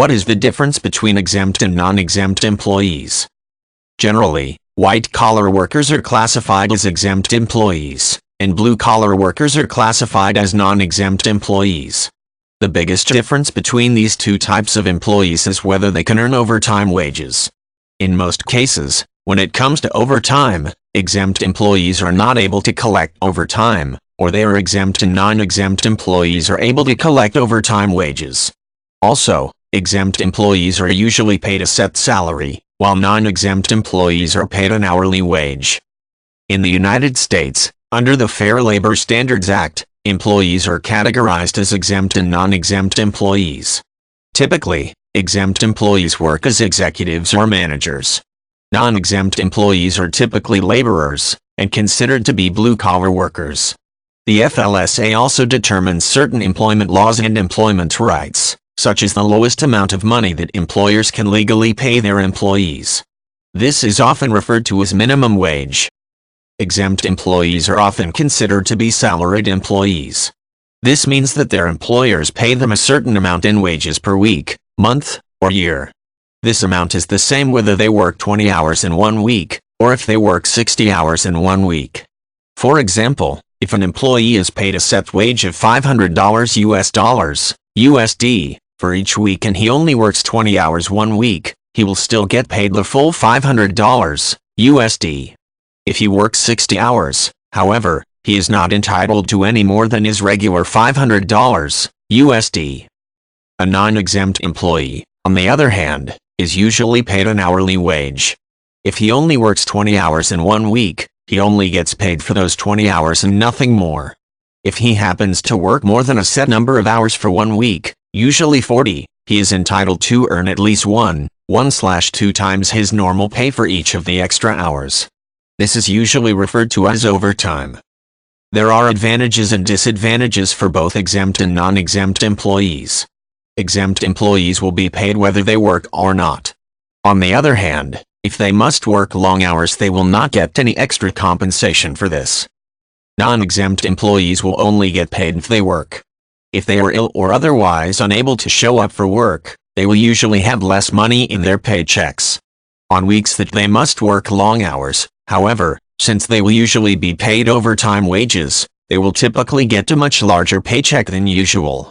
What is the difference between exempt and non-exempt employees? Generally, white-collar workers are classified as exempt employees, and blue-collar workers are classified as non-exempt employees. The biggest difference between these two types of employees is whether they can earn overtime wages. In most cases, when it comes to overtime, exempt employees are not able to collect overtime, or they are exempt and non-exempt employees are able to collect overtime wages. Also, exempt employees are usually paid a set salary, while non-exempt employees are paid an hourly wage. In the United States, under the Fair Labor Standards Act, employees are categorized as exempt and non-exempt employees. Typically, exempt employees work as executives or managers. Non-exempt employees are typically laborers, and considered to be blue-collar workers. The FLSA also determines certain employment laws and employment rights, such as the lowest amount of money that employers can legally pay their employees. This is often referred to as minimum wage. Exempt employees are often considered to be salaried employees. This means that their employers pay them a certain amount in wages per week, month, or year. This amount is the same whether they work 20 hours in 1 week, or if they work 60 hours in 1 week. For example, if an employee is paid a set wage of $500 USD, for each week and he only works 20 hours 1 week, he will still get paid the full $500 USD. If he works 60 hours, however, he is not entitled to any more than his regular $500 USD. A non-exempt employee, on the other hand, is usually paid an hourly wage. If he only works 20 hours in 1 week, he only gets paid for those 20 hours and nothing more. If he happens to work more than a set number of hours for 1 week, usually 40, he is entitled to earn at least 1/2 times his normal pay for each of the extra hours. This is usually referred to as overtime. There are advantages and disadvantages for both exempt and non-exempt employees. Exempt employees will be paid whether they work or not. On the other hand, if they must work long hours, they will not get any extra compensation for this. Non-exempt employees will only get paid if they work. If they are ill or otherwise unable to show up for work, they will usually have less money in their paychecks. On weeks that they must work long hours, however, since they will usually be paid overtime wages, they will typically get a much larger paycheck than usual.